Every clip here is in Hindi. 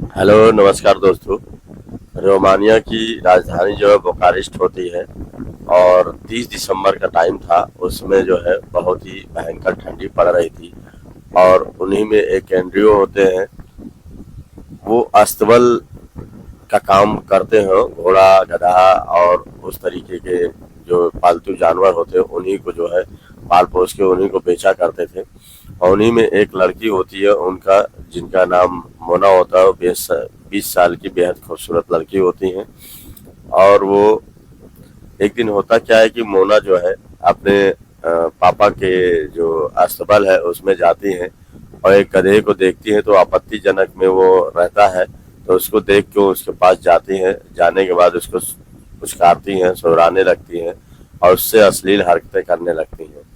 हेलो नमस्कार दोस्तों। रोमानिया की राजधानी जो है बुखारेस्ट होती है और 30 दिसंबर का टाइम था। उसमें जो है बहुत ही भयंकर ठंडी पड़ रही थी और उन्हीं में एक एनजीओ होते हैं, वो अस्तबल का काम करते हैं। घोड़ा गधा और उस तरीके के जो पालतू जानवर होते हैं उन्हीं को जो है पाल पोस के उन्हीं को बेचा करते थे। और उन्हीं में एक लड़की होती है उनका, जिनका नाम मोना होता है। 20 साल की बेहद खूबसूरत लड़की होती हैं। और वो एक दिन होता क्या है कि मोना जो है अपने पापा के जो अस्तबल है उसमें जाती हैं और एक गधे को देखती हैं तो आपत्तिजनक में वो रहता है। तो उसको देख के उसके पास जाती हैं। जाने के बाद उसको पुचकारती हैं, सुहराने लगती हैं और उससे अश्लील हरकतें करने लगती हैं।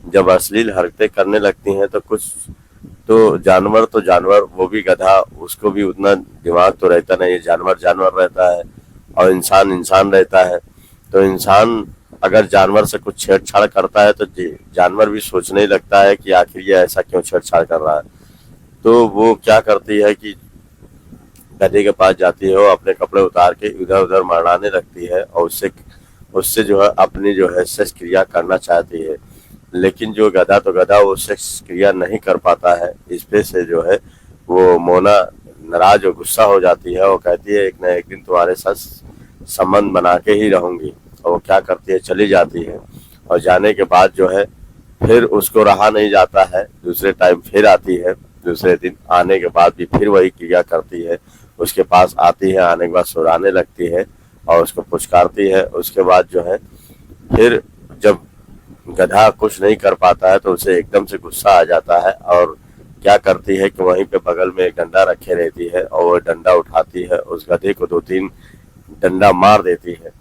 जब अश्लील हरकतें करने लगती हैं तो जानवर वो भी गधा, उसको भी उतना दिमाग तो रहता नहीं है। जानवर जानवर रहता है और इंसान इंसान रहता है। तो इंसान अगर जानवर से कुछ छेड़छाड़ करता है तो जानवर भी सोचने लगता है कि आखिर ये ऐसा क्यों छेड़छाड़ कर रहा है। तो वो क्या करती है कि गधे के पास जाती है और अपने कपड़े उतार के इधर उधर मरवाने लगती है और उससे उससे जो है अपनी जो है सेक्स क्रिया करना चाहती है। लेकिन जो गधा तो गधा वो सेक्स क्रिया नहीं कर पाता है। इस पे से जो है वो मोना नाराज और गुस्सा हो जाती है और कहती है एक ना एक दिन तुम्हारे साथ संबंध बना के ही रहूंगी। और वो क्या करती है, चली जाती है। और जाने के बाद जो है फिर उसको रहा नहीं जाता है, दूसरे टाइम फिर आती है। दूसरे दिन आने के बाद भी फिर वही क्रिया करती है। उसके पास आती है, आने के बाद सुराने लगती है और उसको पुचकारती है। उसके बाद जो है फिर जब गधा कुछ नहीं कर पाता है तो उसे एकदम से गुस्सा आ जाता है और क्या करती है कि वहीं पे बगल में एक डंडा रखे रहती है और वो डंडा उठाती है, उस गधे को 2-3 डंडा मार देती है।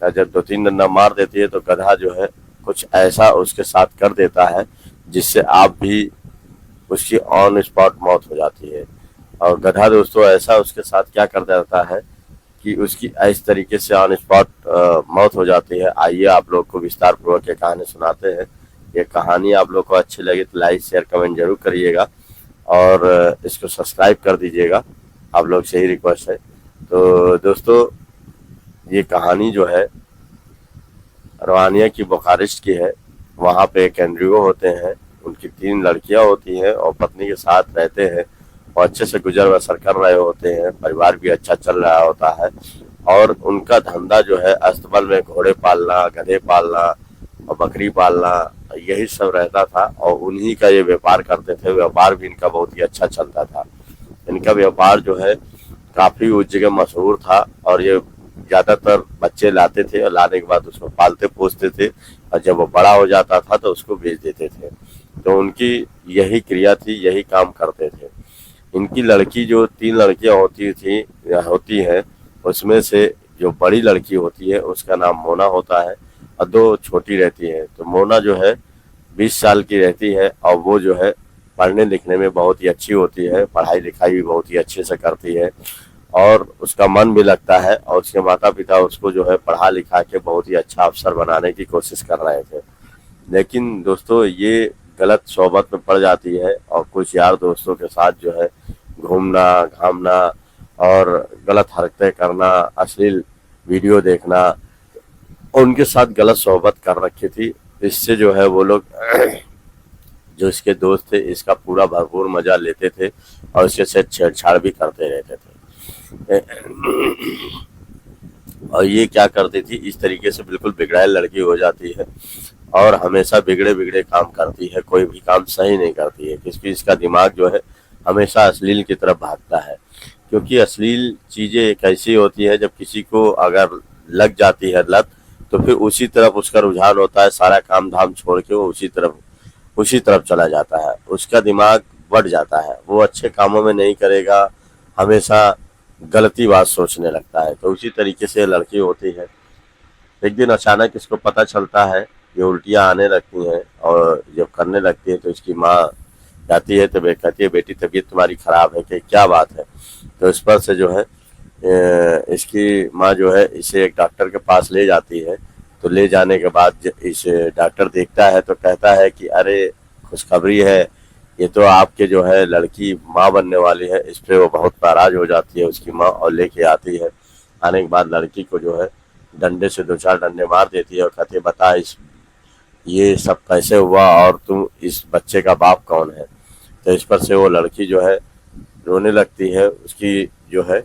और जब 2-3 डंडा मार देती है तो गधा जो है कुछ ऐसा उसके साथ कर देता है जिससे आप भी उसकी ऑन स्पॉट मौत हो जाती है। और गधा दोस्तों ऐसा उसके साथ क्या कर देता है कि उसकी इस तरीके से ऑन स्पॉट मौत हो जाती है। आइए आप लोग को विस्तार पूर्वक ये कहानी सुनाते हैं। ये कहानी आप लोग को अच्छी लगी तो लाइक शेयर कमेंट जरूर करिएगा और इसको सब्सक्राइब कर दीजिएगा, आप लोग से ही रिक्वेस्ट है। तो दोस्तों ये कहानी जो है रोमानिया की बुखारेस्ट की है। वहाँ पे एक एनजीओ होते हैं, उनकी 3 लड़कियां होती हैं और पत्नी के साथ रहते हैं और अच्छे से गुजर बसर कर रहे होते हैं। परिवार भी अच्छा चल रहा होता है और उनका धंधा जो है अस्तबल में घोड़े पालना, गधे पालना और बकरी पालना, यही सब रहता था और उन्हीं का ये व्यापार करते थे। व्यापार भी इनका बहुत ही अच्छा चलता था। इनका व्यापार जो है काफी उस जगह मशहूर था और ये ज्यादातर बच्चे लाते थे और लाने के बाद उसको पालते पोसते थे और जब वो बड़ा हो जाता था तो उसको बेच देते थे। तो उनकी यही क्रिया थी, यही काम करते थे। इनकी लड़की जो 3 लड़कियां होती हैं, उसमें से जो बड़ी लड़की होती है उसका नाम मोना होता है और 2 छोटी रहती है। तो मोना जो है 20 साल की रहती है और वो जो है पढ़ने लिखने में बहुत ही अच्छी होती है, पढ़ाई लिखाई भी बहुत ही अच्छे से करती है और उसका मन भी लगता है और उसके माता पिता उसको जो है पढ़ा लिखा के बहुत ही अच्छा अफसर बनाने की कोशिश कर रहे थे। लेकिन दोस्तों ये गलत सोहबत में पड़ जाती है और कुछ यार दोस्तों के साथ जो है घूमना घामना और गलत हरकतें करना, अश्लील वीडियो देखना, उनके साथ गलत सोहबत कर रखी थी। इससे जो है वो लोग जो इसके दोस्त थे इसका पूरा भरपूर मजा लेते थे और इसके साथ छेड़छाड़ भी करते रहते थे। और ये क्या करती थी, इस तरीके से बिल्कुल बिगड़ैल लड़की हो जाती है और हमेशा बिगड़े बिगड़े काम करती है, कोई भी काम सही नहीं करती है क्योंकि इसका दिमाग जो है हमेशा अश्लील की तरफ भागता है। क्योंकि अश्लील चीजें एक ऐसी होती है, जब किसी को अगर लग जाती है लत तो फिर उसी तरफ उसका रुझान होता है। सारा काम धाम छोड़ के वो उसी तरफ चला जाता है, उसका दिमाग बढ़ जाता है, वो अच्छे कामों में नहीं करेगा, हमेशा गलती बात सोचने लगता है। तो उसी तरीके से लड़की होती है। एक दिन अचानक इसको पता चलता है ये उल्टियाँ आने लगती हैं और जब करने लगती है तो इसकी माँ जाती है तो कहती है बेटी तबीयत तुम्हारी खराब है कि क्या बात है। तो इस पर से जो है इसकी माँ जो है इसे एक डॉक्टर के पास ले जाती है। तो ले जाने के बाद इस डॉक्टर देखता है तो कहता है कि अरे खुशखबरी है ये तो आपके जो है लड़की माँ बनने वाली है, इस पे वो बहुत नाराज हो जाती है उसकी माँ, और लेके आती है। आने के बाद लड़की को जो है डंडे से 2-4 डंडे मार देती है और कहती है बता इस ये सब कैसे हुआ और तुम इस बच्चे का बाप कौन है। तो इस पर से वो लड़की जो है रोने लगती है। उसकी जो है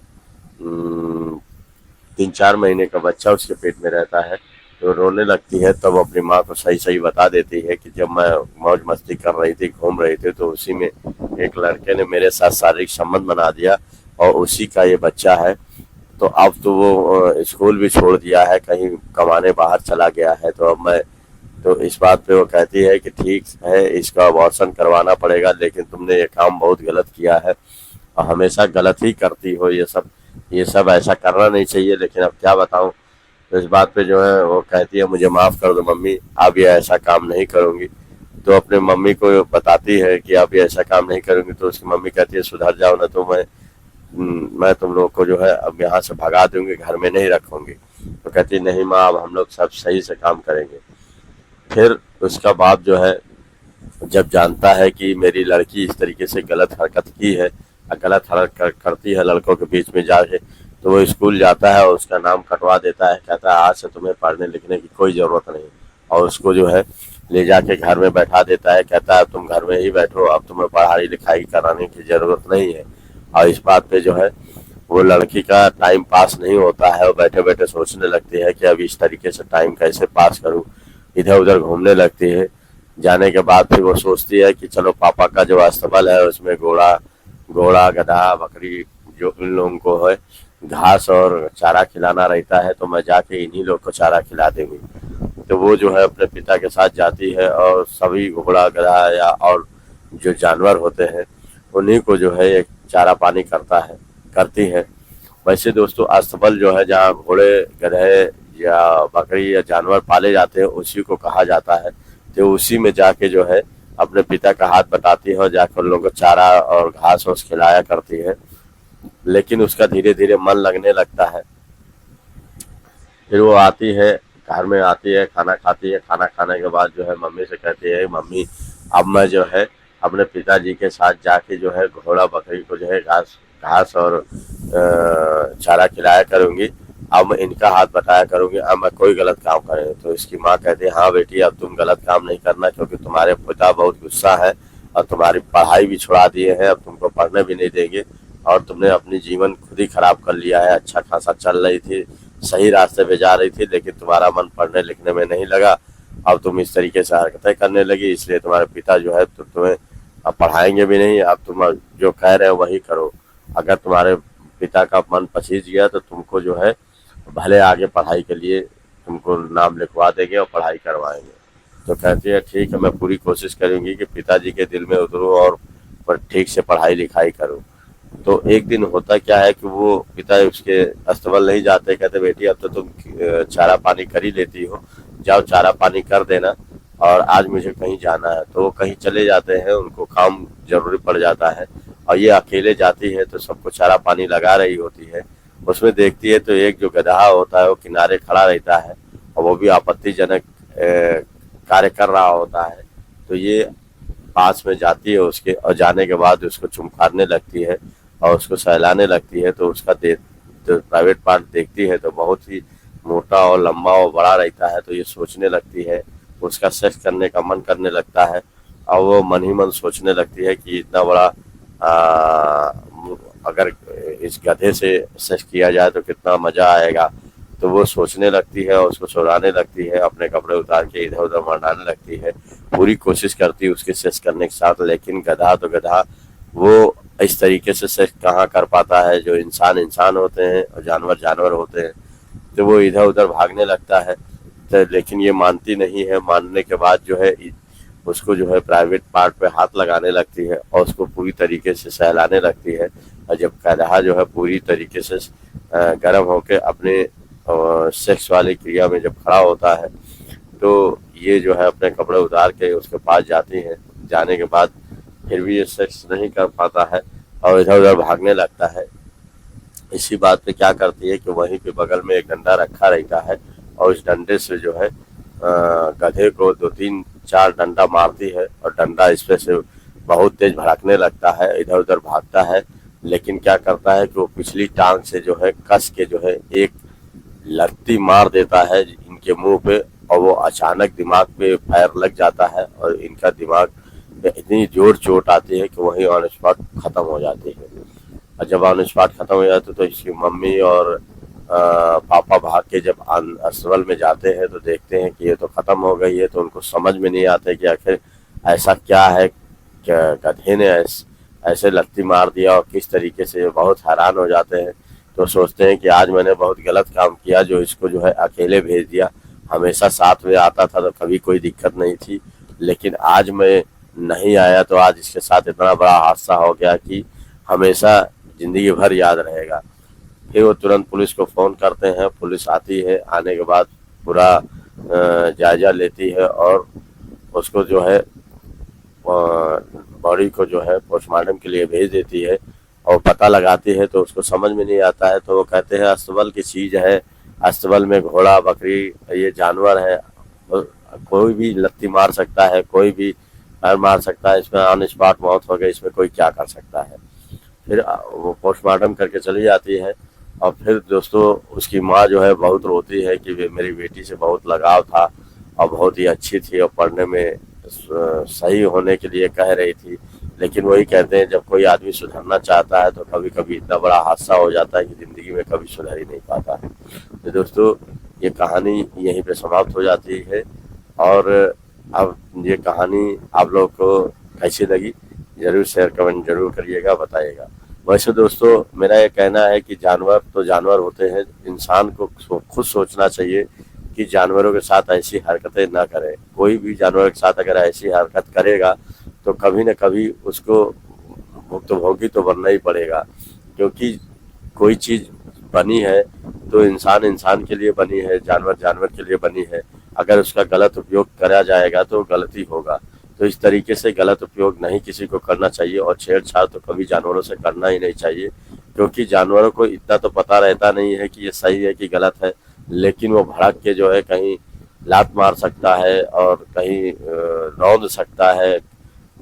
3-4 महीने का बच्चा उसके पेट में रहता है, तो रोने लगती है। तब अपनी माँ को सही सही बता देती है कि जब मैं मौज मस्ती कर रही थी, घूम रही थी, तो उसी में एक लड़के ने मेरे साथ शारीरिक संबंध बना दिया और उसी का ये बच्चा है। तो अब तो वो स्कूल भी छोड़ दिया है, कहीं कमाने बाहर चला गया है। तो अब मैं तो इस बात पे वो कहती है कि ठीक है, इसका अबॉर्शन करवाना पड़ेगा, लेकिन तुमने ये काम बहुत गलत किया है और हमेशा गलत ही करती हो। ये सब ऐसा करना नहीं चाहिए, लेकिन अब क्या बताऊं। तो इस बात पे जो है वो कहती है मुझे माफ़ कर दो मम्मी, अब ये ऐसा काम नहीं करूँगी। तो अपने मम्मी को बताती है कि अब ये ऐसा काम नहीं करूँगी। तो उसकी मम्मी कहती है सुधर जाओ, ना तो मैं तुम लोग को जो है अब यहाँ से भगा दूंगी, घर में नहीं रखूंगी। तो कहती है नहीं माँ, अब हम लोग सब सही से काम करेंगे। फिर उसका बाप जो है जब जानता है कि मेरी लड़की इस तरीके से गलत हरकत की है, गलत हरकत करती है लड़कों के बीच में जाके, तो वो स्कूल जाता है और उसका नाम कटवा देता है। कहता है आज से तुम्हें पढ़ने लिखने की कोई ज़रूरत नहीं, और उसको जो है ले जाके घर में बैठा देता है। कहता है तुम घर में ही बैठो, अब तुम्हें पढ़ाई लिखाई कराने की ज़रूरत नहीं है। और इस बात पे जो है वो लड़की का टाइम पास नहीं होता है, और बैठे बैठे सोचने लगती है कि अब इस तरीके से टाइम कैसे पास करूँ। इधर उधर घूमने लगती है। जाने के बाद फिर वो सोचती है कि चलो पापा का जो अस्तबल है उसमें घोड़ा घोड़ा गधा बकरी जो इन लोगों को है घास और चारा खिलाना रहता है, तो मैं जाके इन्हीं लोग को चारा खिला दूंगी। तो वो जो है अपने पिता के साथ जाती है और सभी घोड़ा गधा या और जो जानवर होते हैं उन्हीं को जो है एक चारा पानी करती है। वैसे दोस्तों अस्तबल जो है जहाँ घोड़े गधे या बकरी या जानवर पाले जाते हैं उसी को कहा जाता है। तो उसी में जाके जो है अपने पिता का हाथ बटाती है और जाकर उन लोगों को चारा और घास वास खिलाया करती है। लेकिन उसका धीरे धीरे मन लगने लगता है। फिर वो आती है, घर में आती है, खाना खाती है। खाना खाने के बाद जो है मम्मी से कहती है मम्मी अब मैं जो है अपने पिताजी के साथ जाके जो है घोड़ा बकरी को जो है घास घास और चारा खिलाया करूँगी। अब मैं इनका हाथ बटाया करूँगी, अब मैं कोई गलत काम करे। तो इसकी माँ कहती है हाँ बेटी, अब तुम गलत काम नहीं करना, क्योंकि तुम्हारे पिता बहुत गुस्सा है और तुम्हारी पढ़ाई भी छुड़ा दिए हैं, अब तुमको पढ़ने भी नहीं देंगे और तुमने अपनी जीवन खुद ही खराब कर लिया है। अच्छा खासा चल रही थी, सही रास्ते पे जा रही थी, लेकिन तुम्हारा मन पढ़ने लिखने में नहीं लगा। अब तुम इस तरीके से हरकतें करने लगी, इसलिए तुम्हारे पिता जो है तुम्हें अब पढ़ाएंगे भी नहीं। अब तुम जो कह रहे हो वही करो। अगर तुम्हारे पिता का मन पसीज गया तो तुमको जो है भले आगे पढ़ाई के लिए तुमको नाम लिखवा देंगे और पढ़ाई करवाएंगे। तो कहती है ठीक है, मैं पूरी कोशिश करूंगी कि पिताजी के दिल में उतरूं और पर ठीक से पढ़ाई लिखाई करूं। तो एक दिन होता क्या है कि वो पिता उसके अस्तबल नहीं जाते, कहते बेटी अब तो तुम चारा पानी कर ही लेती हो, जाओ चारा पानी कर देना और आज मुझे कहीं जाना है। तो वो कहीं चले जाते हैं, उनको काम जरूरी पड़ जाता है और ये अकेले जाती है। तो सबको चारा पानी लगा रही होती है, उसमें देखती है तो एक जो गधा होता है वो किनारे खड़ा रहता है और वो भी आपत्तिजनक कार्य कर रहा होता है। तो ये पास में जाती है उसके और जाने के बाद उसको चुमकारने लगती है और उसको सहलाने लगती है। तो उसका तो प्राइवेट पार्ट देखती है तो बहुत ही मोटा और लंबा और बड़ा रहता है। तो ये सोचने लगती है, उसका सेक्स करने का मन करने लगता है और वो मन ही मन सोचने लगती है कि इतना बड़ा अगर इस गधे से सेक्स किया जाए तो कितना मजा आएगा। तो वो सोचने लगती है और उसको सुलाने लगती है, अपने कपड़े उतार के इधर उधर मंडाने लगती है, पूरी कोशिश करती है उसके सेक्स करने के साथ। लेकिन गधा तो गधा, वो इस तरीके से सेक्स कहाँ कर पाता है। जो इंसान इंसान होते हैं और जानवर जानवर होते हैं। तो वो इधर उधर भागने लगता है, तो लेकिन ये मानती नहीं है। मानने के बाद जो है उसको जो है प्राइवेट पार्ट पे हाथ लगाने लगती है और उसको पूरी तरीके से सहलाने लगती है। और जब गधा जो है पूरी तरीके से गर्म होकर अपने सेक्स वाली क्रिया में जब खड़ा होता है तो ये जो है अपने कपड़े उतार के उसके पास जाती है। जाने के बाद फिर भी ये सेक्स नहीं कर पाता है और इधर उधर भागने लगता है। इसी बात पे क्या करती है कि वहीं पे बगल में एक डंडा रखा रहता है और उस डंडे से जो है गधे को 2-3-4 डंडा मारती है और डंडा इस पे से बहुत तेज भड़कने लगता है, इधर उधर भागता है, लेकिन क्या करता है कि वो पिछली टांग से जो है कस के जो है एक लगती मार देता है इनके मुंह पे, और वो अचानक दिमाग पे फायर लग जाता है और इनका दिमाग पे इतनी जोर चोट आती है कि वहीं ऑन स्पॉट खत्म हो जाती है। और जब ऑन स्पॉट खत्म हो जाती है तो इसकी मम्मी और पापा भाग के जब अस्पताल में जाते हैं तो देखते हैं कि ये तो खत्म हो गई है, तो उनको समझ में नहीं आता है कि आखिर ऐसा क्या है, क्या गधे ने ऐसे लगती मार दिया, और किस तरीके से ये बहुत हैरान हो जाते हैं। तो सोचते हैं कि आज मैंने बहुत गलत काम किया जो इसको जो है अकेले भेज दिया। हमेशा साथ में आता था तो कभी कोई दिक्कत नहीं थी, लेकिन आज मैं नहीं आया तो आज इसके साथ इतना बड़ा हादसा हो गया कि हमेशा जिंदगी भर याद रहेगा। फिर वो तुरंत पुलिस को फ़ोन करते हैं, पुलिस आती है, आने के बाद पूरा जायजा लेती है और उसको जो है बॉडी को जो है पोस्टमार्टम के लिए भेज देती है। और पता लगाती है तो उसको समझ में नहीं आता है, तो वो कहते हैं अस्तबल की चीज़ है, अस्तबल में घोड़ा बकरी ये जानवर है, कोई भी लत्ती मार सकता है, कोई भी पैर मार सकता है, इसमें ऑन स्पॉट मौत हो गई, इसमें कोई क्या कर सकता है। फिर वो पोस्टमार्टम करके चली जाती है। और फिर दोस्तों उसकी माँ जो है बहुत रोती है कि मेरी बेटी से बहुत लगाव था और बहुत ही अच्छी थी और पढ़ने में सही होने के लिए कह रही थी, लेकिन वही कहते हैं जब कोई आदमी सुधरना चाहता है तो कभी कभी इतना बड़ा हादसा हो जाता है कि ज़िंदगी में कभी सुधर ही नहीं पाता है। तो दोस्तों ये कहानी यहीं पे समाप्त हो जाती है। और अब ये कहानी आप लोग को कैसी लगी ज़रूर शेयर कमेंट जरूर करिएगा, बताइएगा। वैसे दोस्तों मेरा ये कहना है कि जानवर तो जानवर होते हैं, इंसान को खुद सोचना चाहिए कि जानवरों के साथ ऐसी हरकतें ना करें। कोई भी जानवर के साथ अगर ऐसी हरकत करेगा तो कभी न कभी उसको भुक्तभोगी तो बनना ही पड़ेगा, क्योंकि कोई चीज़ बनी है तो इंसान इंसान के लिए बनी है, जानवर जानवर के लिए बनी है। अगर उसका गलत उपयोग करा जाएगा तो गलती होगा। तो इस तरीके से गलत उपयोग नहीं किसी को करना चाहिए, और छेड़छाड़ तो कभी जानवरों से करना ही नहीं चाहिए, क्योंकि जानवरों को इतना तो पता रहता नहीं है कि ये सही है कि गलत है, लेकिन वो भड़क के जो है कहीं लात मार सकता है और कहीं रौंद सकता है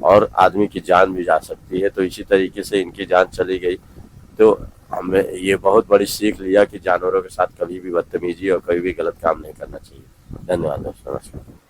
और आदमी की जान भी जा सकती है। तो इसी तरीके से इनकी जान चली गई। तो हमें ये बहुत बड़ी सीख लिया कि जानवरों के साथ कभी भी बदतमीजी और कभी भी गलत काम नहीं करना चाहिए। धन्यवाद दोस्तों, नमस्कार।